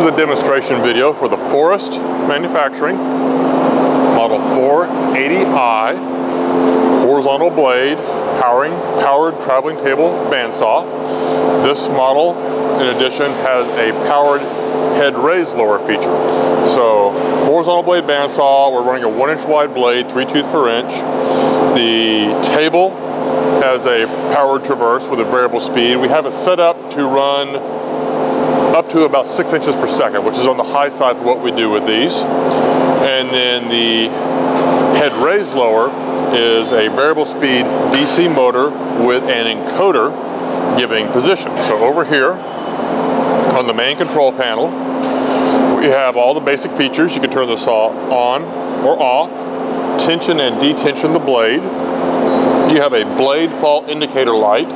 a demonstration video for the Forrest Manufacturing Model 480i horizontal blade powered traveling table bandsaw. This model, in addition, has a powered head raise lower feature. So, horizontal blade bandsaw, we're running a 1-inch wide blade, 3 tooth per inch. The table has a powered traverse with a variable speed. We have it set up to run up to about 6 inches per second, which is on the high side for what we do with these. And then the head raise lower is a variable speed DC motor with an encoder giving position. So over here on the main control panel, we have all the basic features. You can turn the saw on or off, tension and detension the blade. You have a blade fault indicator light.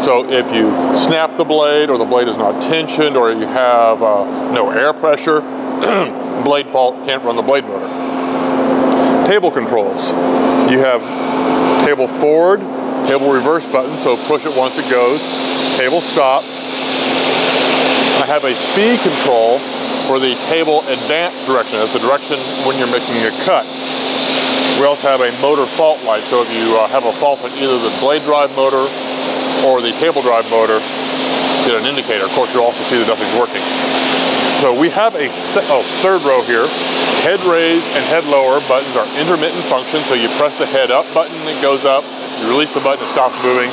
So if you snap the blade or the blade is not tensioned or you have no air pressure, blade fault, can't run the blade motor. Table controls. You have table forward, table reverse button, so push it once it goes. Table stop. I have a speed control for the table advance direction. That's the direction when you're making a cut. We also have a motor fault light, so if you have a fault on either the blade drive motor or the table drive motor, get an indicator. Of course, you'll also see that nothing's working. So we have a third row here. Head raise and head lower buttons are intermittent function, so you press the head up button, it goes up. You release the button, it stops moving.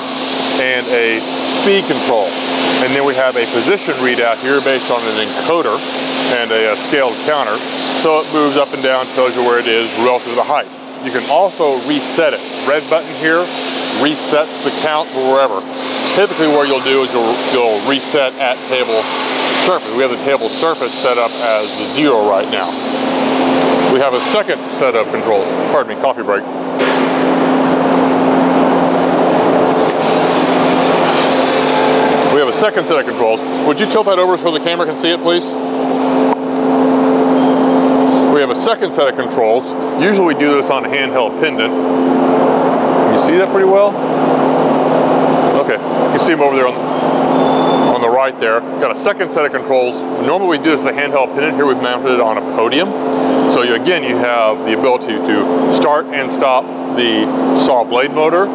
And a speed control. And then we have a position readout here based on an encoder and a scaled counter. So it moves up and down, tells you where it is relative to the height. You can also reset it. Red button here resets the count for wherever. Typically what you'll do is you'll reset at table surface. We have the table surface set up as 0 right now. We have a second set of controls. Pardon me, coffee break. We have a second set of controls. Would you tilt that over so the camera can see it, please? We have a second set of controls. Usually we do this on a handheld pendant. Can you see that pretty well? Okay, you can see them over there on the right there. Got a second set of controls. Normally we do this as a handheld pendant. Here we've mounted it on a podium. So again, you have the ability to start and stop the saw blade motor,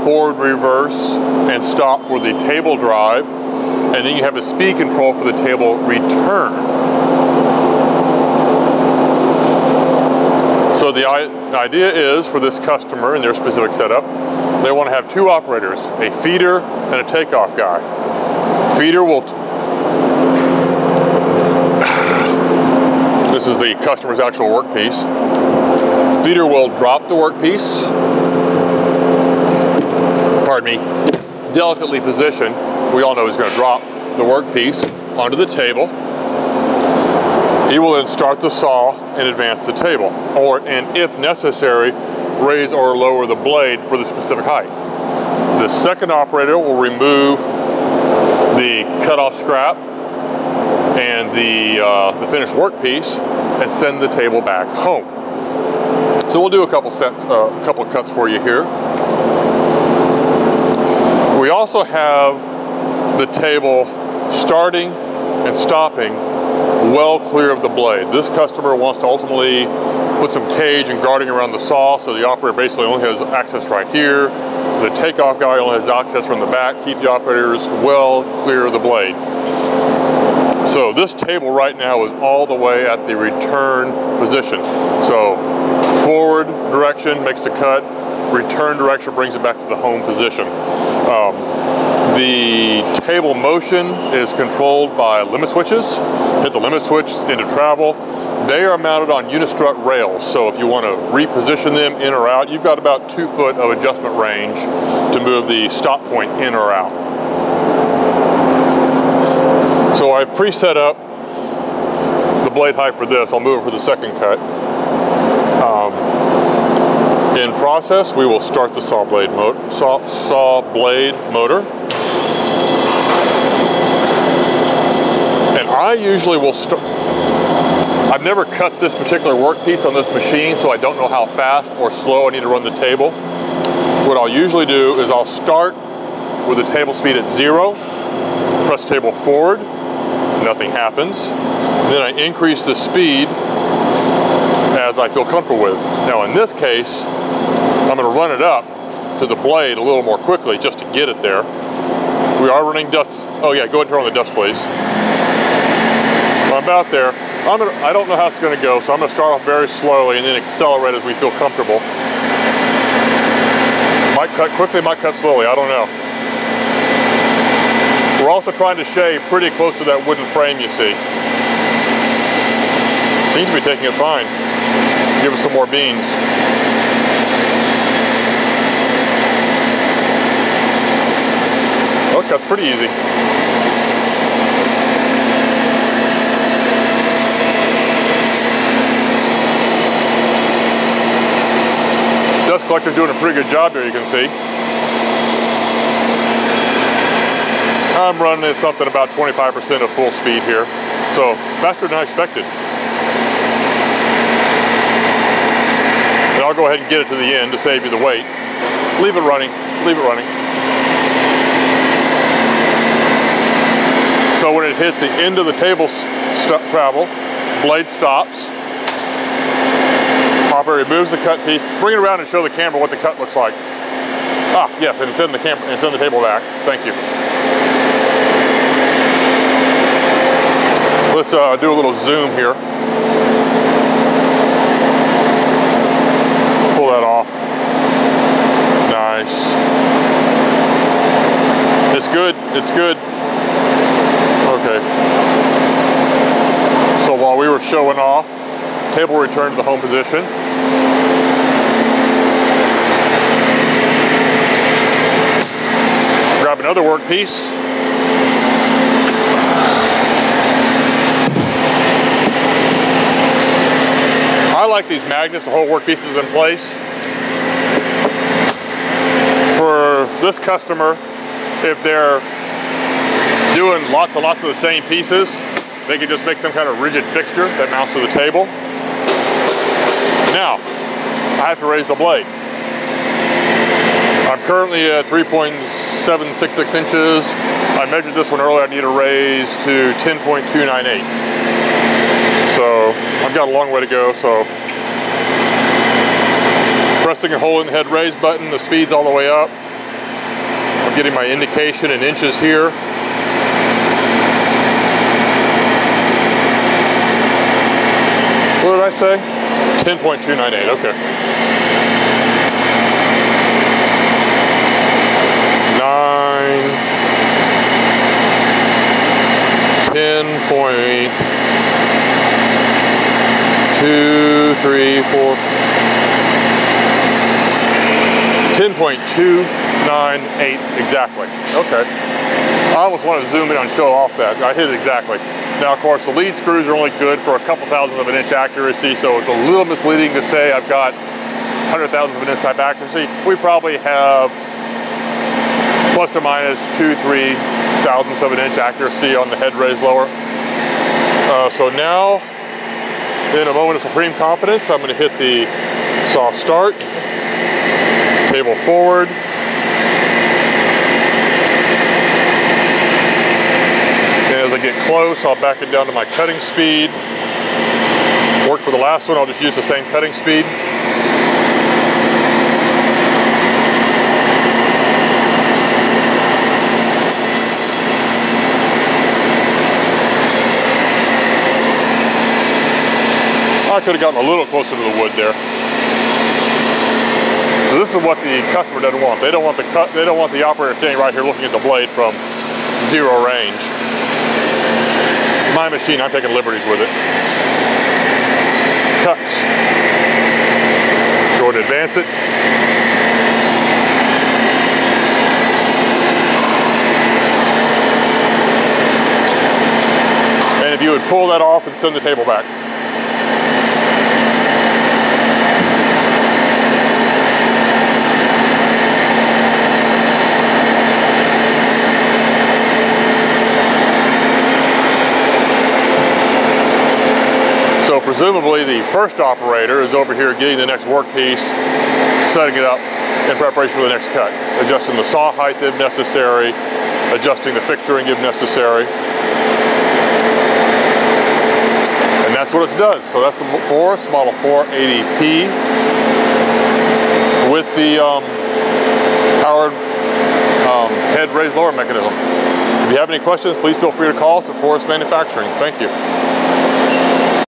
forward, reverse, and stop for the table drive. And then you have a speed control for the table return. So the idea is for this customer in their specific setup, they want to have 2 operators, a feeder and a takeoff guy. Feeder will, this is the customer's actual workpiece. Feeder will drop the workpiece, pardon me, delicately positioned. We all know he's going to drop the workpiece onto the table. He will then start the saw and advance the table, and if necessary, raise or lower the blade for the specific height. The second operator will remove the cut-off scrap and the finished workpiece and send the table back home. So we'll do a couple cuts for you here. We also have the table starting and stopping well clear of the blade. This customer wants to ultimately put some cage and guarding around the saw, so the operator basically only has access right here. The takeoff guy only has access from the back. Keep the operators well clear of the blade. So this table right now is all the way at the return position. So forward direction makes the cut, return direction brings it back to the home position. The table motion is controlled by limit switches. Hit the limit switch into travel. They are mounted on unistrut rails, so if you want to reposition them in or out, you've got about 2 foot of adjustment range to move the stop point in or out. So I've preset up the blade height for this. I'll move it for the second cut. In process, we will start the saw blade motor. And I usually will start. I've never cut this particular workpiece on this machine, so I don't know how fast or slow I need to run the table. What I'll usually do is I'll start with the table speed at 0, press table forward, nothing happens. Then I increase the speed as I feel comfortable with. Now in this case, I'm going to run it up to the blade a little more quickly just to get it there. We are running dust. Oh yeah, go ahead and turn on the dust, please. When I'm about there, I don't know how it's going to go, so I'm going to start off very slowly and then accelerate as we feel comfortable. Might cut quickly, might cut slowly, I don't know. We're also trying to shave pretty close to that wooden frame, you see. Seems to be taking it fine. Give us some more beans. Oh, it cuts pretty easy. Dust collector's doing a pretty good job there, you can see. I'm running at something about 25% of full speed here, so faster than I expected. And I'll go ahead and get it to the end to save you the wait. Leave it running, leave it running. So when it hits the end of the table travel, blade stops. Operator removes the cut piece. Bring it around and show the camera what the cut looks like. Ah, yes, and send the camera and send the table back. Thank you. Let's do a little zoom here. Pull that off. Nice. It's good. It's good. Okay. So while we were showing off, table returned to the home position. Grab another workpiece. I like these magnets, the whole workpiece is in place. For this customer, if they're doing lots and lots of the same pieces, they can just make some kind of rigid fixture that mounts to the table. Now, I have to raise the blade. I'm currently at 3.766 inches. I measured this one earlier, I need to raise to 10.298. So, I've got a long way to go, so. Pressing and holding the head raise button, the speed's all the way up. I'm getting my indication in inches here. What did I say? 10.298, okay. 9, 10.234, 10.298 exactly. Okay. I almost want to zoom in and show off that. I hit it exactly. Now, of course, the lead screws are only good for a couple thousandths of an inch accuracy, so it's a little misleading to say I've got 100 thousandths of an inch type accuracy. We probably have plus or minus 2-3 thousandths of an inch accuracy on the head raise lower. So now, in a moment of supreme confidence, I'm going to hit the soft start, table forward. And as I get close, I'll back it down to my cutting speed. Work for the last one, I'll just use the same cutting speed. I could have gotten a little closer to the wood there. So this is what the customer doesn't want. They don't want the operator standing right here looking at the blade from zero range. My machine, I'm taking liberties with it. Cuts. Go ahead and advance it. And if you would pull that off and send the table back. So presumably the first operator is over here getting the next workpiece, setting it up in preparation for the next cut, adjusting the saw height if necessary, adjusting the fixturing if necessary. that's what it does. So that's the Forest Model 480P with the powered head raise lower mechanism. If you have any questions, please feel free to call us at Forest Manufacturing. Thank you.